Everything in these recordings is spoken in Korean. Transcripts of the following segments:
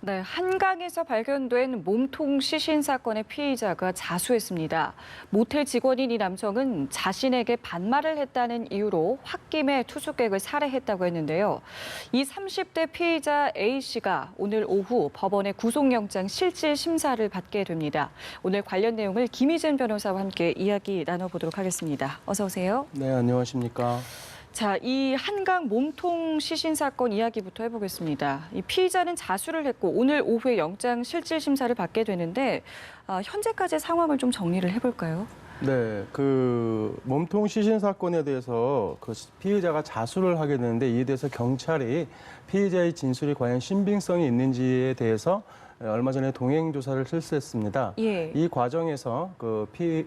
네, 한강에서 발견된 몸통 시신 사건의 피의자가 자수했습니다. 모텔 직원인 이 남성은 자신에게 반말을 했다는 이유로 홧김에 투숙객을 살해했다고 했는데요. 이 30대 피의자 A씨가 오늘 오후 법원의 구속영장 실질 심사를 받게 됩니다. 오늘 관련 내용을 김희진 변호사와 함께 이야기 나눠보도록 하겠습니다. 어서 오세요. 네, 안녕하십니까. 자, 이 한강 몸통 시신 사건 이야기부터 해보겠습니다. 이 피의자는 자수를 했고 오늘 오후에 영장 실질 심사를 받게 되는데 현재까지의 상황을 좀 정리를 해볼까요? 네, 그 몸통 시신 사건에 대해서 그 피의자가 자수를 하게 되는데 이에 대해서 경찰이 피의자의 진술이 과연 신빙성이 있는지에 대해서 얼마 전에 동행 조사를 실시했습니다. 예. 이 과정에서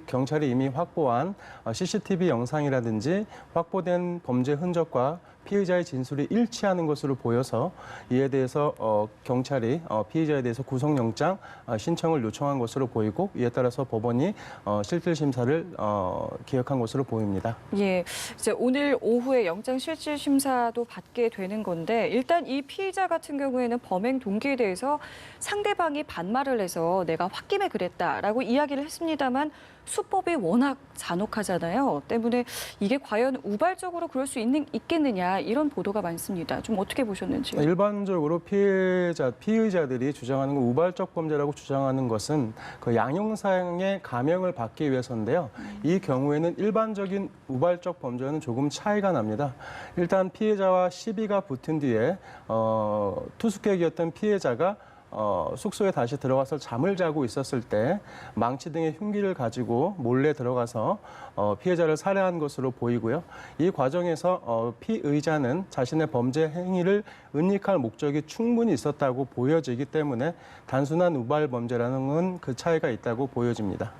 경찰이 이미 확보한 CCTV 영상이라든지 확보된 범죄 흔적과 피의자의 진술이 일치하는 것으로 보여서 이에 대해서 경찰이 피의자에 대해서 구속영장 신청을 요청한 것으로 보이고 이에 따라서 법원이 실질 심사를 기획한 것으로 보입니다. 예, 이제 오늘 오후에 영장 실질 심사도 받게 되는 건데 일단 이 피의자 같은 경우에는 범행 동기에 대해서 상대방이 반말을 해서 내가 홧김에 그랬다라고 이야기를 했습니다만 수법이 워낙 잔혹하잖아요. 때문에 이게 과연 우발적으로 그럴 수 있겠느냐 이런 보도가 많습니다. 좀 어떻게 보셨는지요? 일반적으로 피의자들이 주장하는 건 우발적 범죄라고 주장하는 것은 그 양형상의 감형을 받기 위해서인데요. 이 경우에는 일반적인 우발적 범죄와는 조금 차이가 납니다. 일단 피해자와 시비가 붙은 뒤에 투숙객이었던 피해자가 숙소에 다시 들어가서 잠을 자고 있었을 때 망치 등의 흉기를 가지고 몰래 들어가서 피해자를 살해한 것으로 보이고요. 이 과정에서 피의자는 자신의 범죄 행위를 은닉할 목적이 충분히 있었다고 보여지기 때문에 단순한 우발 범죄라는 건 그 차이가 있다고 보여집니다.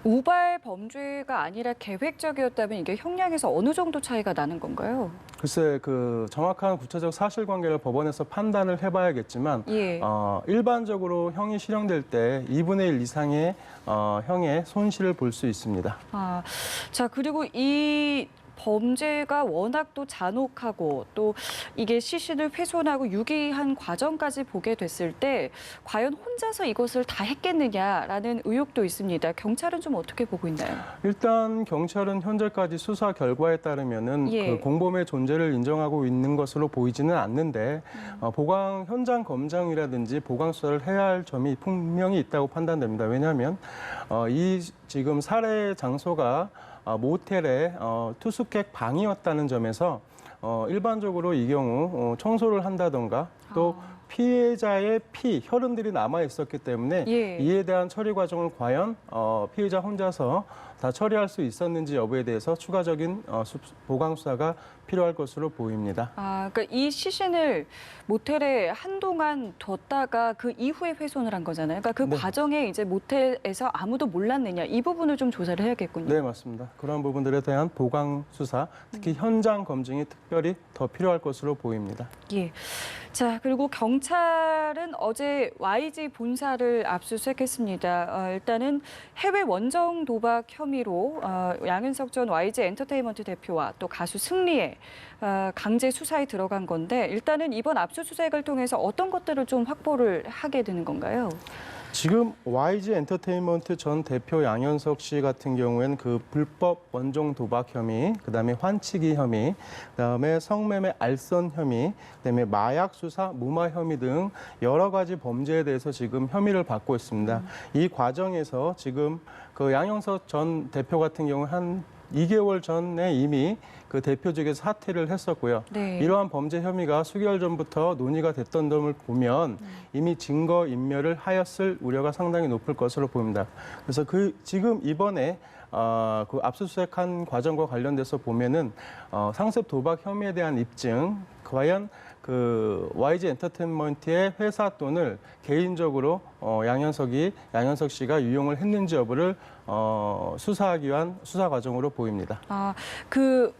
우발 범죄가 아니라 계획적이었다면 이게 형량에서 어느 정도 차이가 나는 건가요? 글쎄, 그 정확한 구체적 사실관계를 법원에서 판단을 해봐야겠지만 예. 일반적으로 형이 실형될 때 2분의 1 이상의 형의 손실을 볼 수 있습니다. 자, 그리고 이 범죄가 워낙 또 잔혹하고 또 이게 시신을 훼손하고 유기한 과정까지 보게 됐을 때 과연 혼자서 이것을 다 했겠느냐라는 의혹도 있습니다. 경찰은 좀 어떻게 보고 있나요? 일단 경찰은 현재까지 수사 결과에 따르면은 예. 그 공범의 존재를 인정하고 있는 것으로 보이지는 않는데 보강 현장 검증이라든지 보강 수사를 해야 할 점이 분명히 있다고 판단됩니다. 왜냐하면 이 지금 살해 장소가 모텔의 투숙객 방이었다는 점에서 일반적으로 이 경우 청소를 한다던가 또 피해자의 혈흔들이 남아 있었기 때문에 예. 이에 대한 처리 과정을 과연 피해자 혼자서 다 처리할 수 있었는지 여부에 대해서 추가적인 보강 수사가 필요할 것으로 보입니다. 그러니까 이 시신을 모텔에 한동안 뒀다가 그 이후에 훼손을 한 거잖아요. 그러니까 그 네. 과정에 이제 모텔에서 아무도 몰랐느냐 이 부분을 좀 조사를 해야겠군요. 네, 맞습니다. 그런 부분들에 대한 보강 수사, 특히 현장 검증이 특별히 더 필요할 것으로 보입니다. 예. 자, 그리고 경찰은 어제 YG 본사를 압수수색했습니다. 일단은 해외 원정 도박 혐의로 양현석 전 YG 엔터테인먼트 대표와 또 가수 승리의 강제 수사에 들어간 건데 일단은 이번 압수수색을 통해서 어떤 것들을 좀 확보를 하게 되는 건가요? 지금 YG 엔터테인먼트 전 대표 양현석 씨 같은 경우에는 그 불법 원정 도박 혐의, 그다음에 환치기 혐의, 그다음에 성매매 알선 혐의, 그다음에 마약 수사 무마 혐의 등 여러 가지 범죄에 대해서 지금 혐의를 받고 있습니다. 이 과정에서 지금 그 양현석 전 대표 같은 경우 한 2개월 전에 이미 그 대표직에서 사퇴를 했었고요. 네. 이러한 범죄 혐의가 수개월 전부터 논의가 됐던 점을 보면 이미 증거 인멸을 하였을 우려가 상당히 높을 것으로 보입니다. 그래서 지금 이번에 그 압수수색한 과정과 관련돼서 보면은 상습 도박 혐의에 대한 입증, 과연 그 YG 엔터테인먼트의 회사 돈을 개인적으로 양현석 씨가 유용을 했는지 여부를 수사하기 위한 수사 과정으로 보입니다. 그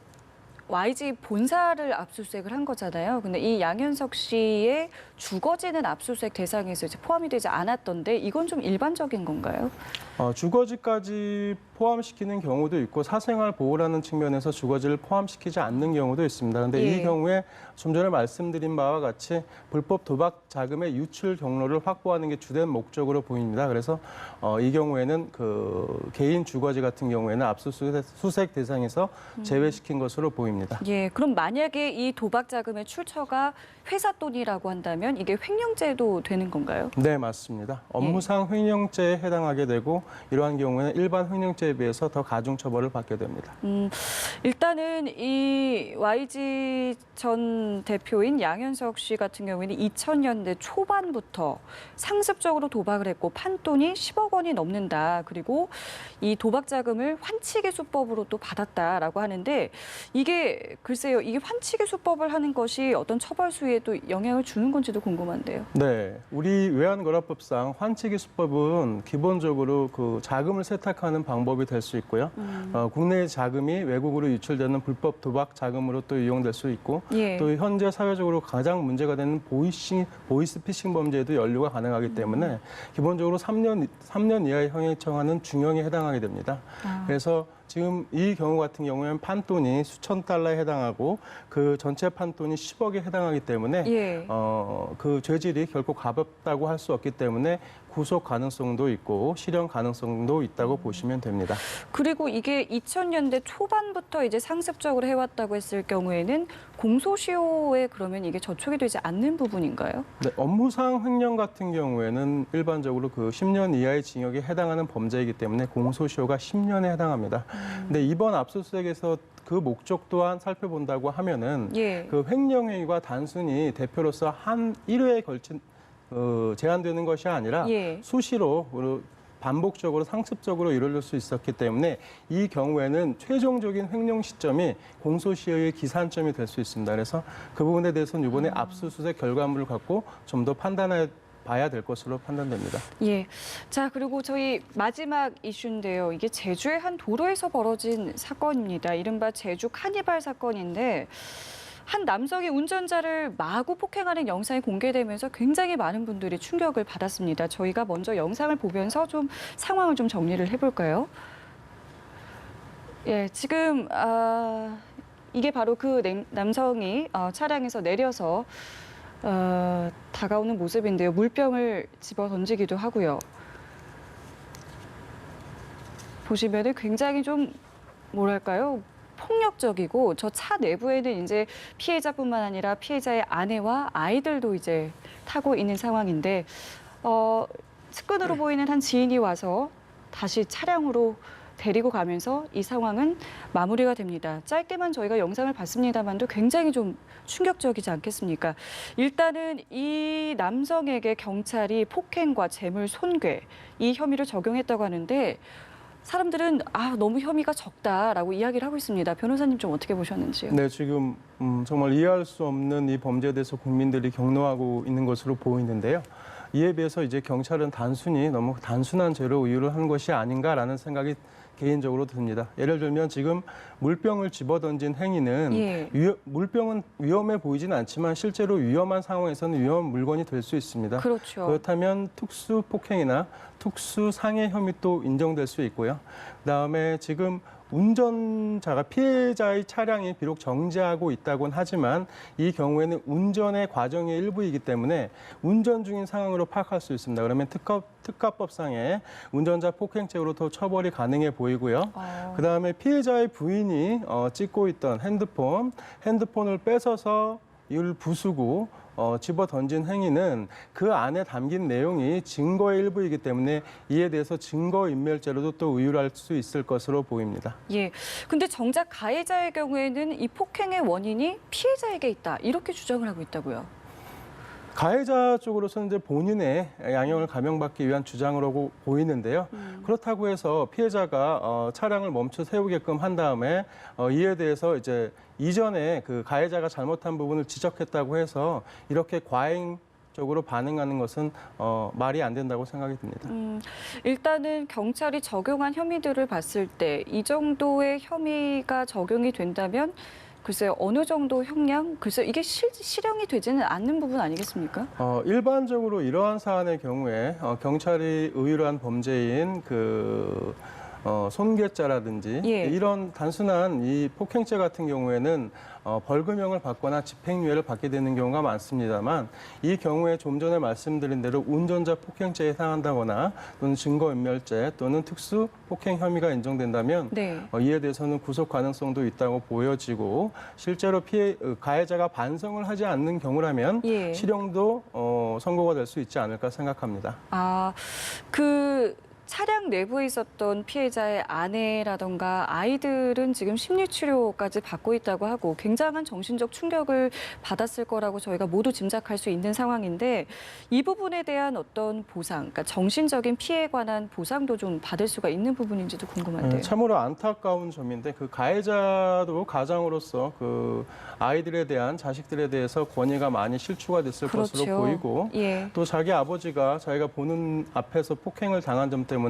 YG 본사를 압수수색을 한 거잖아요. 근데 이 양현석 씨의 주거지는 압수수색 대상에서 이제 포함이 되지 않았던데 이건 좀 일반적인 건가요? 주거지까지 포함시키는 경우도 있고 사생활 보호라는 측면에서 주거지를 포함시키지 않는 경우도 있습니다. 그런데 예. 이 경우에 좀 전에 말씀드린 바와 같이 불법 도박 자금의 유출 경로를 확보하는 게 주된 목적으로 보입니다. 그래서 이 경우에는 그 개인 주거지 같은 경우에는 압수수색 대상에서 제외시킨 것으로 보입니다. 예, 그럼 만약에 이 도박 자금의 출처가 회사 돈이라고 한다면 이게 횡령죄도 되는 건가요? 네, 맞습니다. 업무상 횡령죄에 해당하게 되고 이러한 경우에는 일반 횡령죄에 비해서 더 가중 처벌을 받게 됩니다. 일단은 이 YG 전 대표인 양현석 씨 같은 경우에는 2000년대 초반부터 상습적으로 도박을 했고 판돈이 10억 원이 넘는다. 그리고 이 도박 자금을 환치기 수법으로 또 받았다라고 하는데 이게 글쎄요, 이게 환치기 수법을 하는 것이 어떤 처벌 수위에도 영향을 주는 건지도 궁금한데요. 네, 우리 외환거래법상 환치기 수법은 기본적으로 그 자금을 세탁하는 방법이 될 수 있고요. 국내 자금이 외국으로 유출되는 불법 도박 자금으로 또 이용될 수 있고 예. 또 현재 사회적으로 가장 문제가 되는 보이스피싱 범죄에도 연루가 가능하기 때문에 기본적으로 3년 이하의 형에 처하는 중형에 해당하게 됩니다. 그래서 지금 이 경우 같은 경우에는 판돈이 수천 달러에 해당하고 그 전체 판돈이 10억에 해당하기 때문에 예. 그 죄질이 결코 가볍다고 할 수 없기 때문에 구속 가능성도 있고 실형 가능성도 있다고 보시면 됩니다. 그리고 이게 2000년대 초반부터 이제 상습적으로 해왔다고 했을 경우에는 공소시효에 그러면 이게 저촉이 되지 않는 부분인가요? 네, 업무상 횡령 같은 경우에는 일반적으로 그 10년 이하의 징역에 해당하는 범죄이기 때문에 공소시효가 10년에 해당합니다. 근데 이번 압수수색에서 그 목적 또한 살펴본다고 하면은 예. 그 횡령 행위가 단순히 대표로서 한 1회에 걸친 제한되는 것이 아니라 예. 수시로 반복적으로 상습적으로 이루어질 수 있었기 때문에 이 경우에는 최종적인 횡령 시점이 공소시효의 기산점이 될 수 있습니다. 그래서 그 부분에 대해서는 이번에 압수수색 결과물을 갖고 좀 더 판단해 봐야 될 것으로 판단됩니다. 예. 자, 그리고 저희 마지막 이슈인데요. 이게 제주의 한 도로에서 벌어진 사건입니다. 이른바 제주 카니발 사건인데 한 남성이 운전자를 마구 폭행하는 영상이 공개되면서 굉장히 많은 분들이 충격을 받았습니다. 저희가 먼저 영상을 보면서 좀 상황을 좀 정리를 해볼까요? 예, 지금 이게 바로 그 남성이 차량에서 내려서 다가오는 모습인데요. 물병을 집어 던지기도 하고요. 보시면은 굉장히 좀 뭐랄까요? 폭력적이고 저 차 내부에는 이제 피해자뿐만 아니라 피해자의 아내와 아이들도 이제 타고 있는 상황인데 측근으로 보이는 한 지인이 와서 다시 차량으로 데리고 가면서 이 상황은 마무리가 됩니다. 짧게만 저희가 영상을 봤습니다만도 굉장히 좀 충격적이지 않겠습니까? 일단은 이 남성에게 경찰이 폭행과 재물 손괴 이 혐의를 적용했다고 하는데 사람들은 너무 혐의가 적다라고 이야기를 하고 있습니다. 변호사님 좀 어떻게 보셨는지요? 네, 지금 정말 이해할 수 없는 이 범죄에 대해서 국민들이 경노하고 있는 것으로 보이는데요. 이에 비해서 이제 경찰은 단순히 너무 단순한 죄로 의유를 한 것이 아닌가라는 생각이 개인적으로 듭니다. 예를 들면 지금 물병을 집어던진 행위는 물병은 위험해 보이진 않지만 실제로 위험한 상황에서는 위험한 물건이 될 수 있습니다. 그렇죠. 그렇다면 특수 폭행이나 특수 상해 혐의 또 인정될 수 있고요. 그다음에 지금 운전자가 피해자의 차량이 비록 정지하고 있다고는 하지만 이 경우에는 운전의 과정의 일부이기 때문에 운전 중인 상황으로 파악할 수 있습니다. 그러면 특가법상의 운전자 폭행죄로도 처벌이 가능해 보이고요. 그다음에 피해자의 부인이 찍고 있던 핸드폰을 뺏어서 이를 부수고 집어 던진 행위는 그 안에 담긴 내용이 증거의 일부이기 때문에 이에 대해서 증거인멸죄로도 또 의율할 수 있을 것으로 보입니다. 예. 근데 정작 가해자의 경우에는 이 폭행의 원인이 피해자에게 있다. 이렇게 주장을 하고 있다고요. 가해자 쪽으로서는 이제 본인의 양형을 감형받기 위한 주장으로 보이는데요. 그렇다고 해서 피해자가 차량을 멈춰 세우게끔 한 다음에 이에 대해서 이제 이전에 그 가해자가 잘못한 부분을 지적했다고 해서 이렇게 과잉적으로 반응하는 것은 말이 안 된다고 생각이 듭니다. 일단은 경찰이 적용한 혐의들을 봤을 때 이 정도의 혐의가 적용이 된다면 글쎄요, 어느 정도 형량? 글쎄 이게 실형이 되지는 않는 부분 아니겠습니까? 일반적으로 이러한 사안의 경우에 경찰이 의율한 범죄인 손괴죄라든지 예. 이런 단순한 이 폭행죄 같은 경우에는 벌금형을 받거나 집행유예를 받게 되는 경우가 많습니다만 이 경우에 좀 전에 말씀드린 대로 운전자 폭행죄에 해당한다거나 또는 증거인멸죄 또는 특수 폭행 혐의가 인정된다면 네. 이에 대해서는 구속 가능성도 있다고 보여지고 실제로 가해자가 반성을 하지 않는 경우라면 예. 실형도 선고가 될 수 있지 않을까 생각합니다. 차량 내부에 있었던 피해자의 아내라던가 아이들은 지금 심리치료까지 받고 있다고 하고 굉장한 정신적 충격을 받았을 거라고 저희가 모두 짐작할 수 있는 상황인데 이 부분에 대한 어떤 보상, 그러니까 정신적인 피해에 관한 보상도 좀 받을 수가 있는 부분인지도 궁금한데요. 참으로 안타까운 점인데 그 가해자도 가장으로서 그 아이들에 대한 자식들에 대해서 권위가 많이 실추가 됐을 그렇죠. 것으로 보이고 예. 또 자기 아버지가 자기가 보는 앞에서 폭행을 당한 점 때문에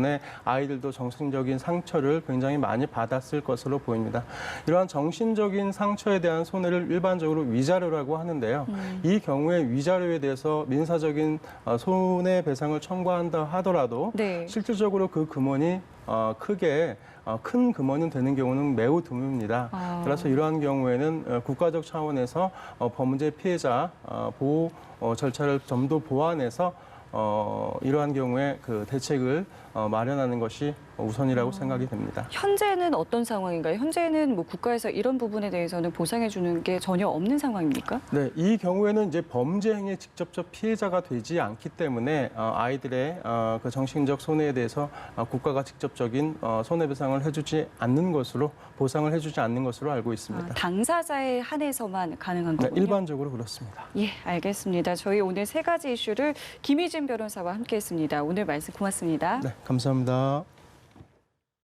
아이들도 정신적인 상처를 굉장히 많이 받았을 것으로 보입니다. 이러한 정신적인 상처에 대한 손해를 일반적으로 위자료라고 하는데요. 이 경우에 위자료에 대해서 민사적인 손해배상을 청구한다 하더라도 네. 실질적으로 그 금원이 크게 큰 금원이 되는 경우는 매우 드뭅니다. 그래서 이러한 경우에는 국가적 차원에서 범죄 피해자 보호 절차를 좀 더 보완해서 이러한 경우에 그 대책을 마련하는 것이 우선이라고 생각이 됩니다. 현재는 어떤 상황인가요? 현재는 뭐 국가에서 이런 부분에 대해서는 보상해 주는 게 전혀 없는 상황입니까? 네, 이 경우에는 이제 범죄 행위의 직접적 피해자가 되지 않기 때문에 아이들의 그 정신적 손해에 대해서 국가가 직접적인 손해배상을 해주지 않는 것으로 보상을 해주지 않는 것으로 알고 있습니다. 당사자에 한해서만 가능한 네, 거군요. 일반적으로 그렇습니다. 예, 알겠습니다. 저희 오늘 세 가지 이슈를 김희진 변호사와 함께했습니다. 오늘 말씀 고맙습니다. 네, 감사합니다.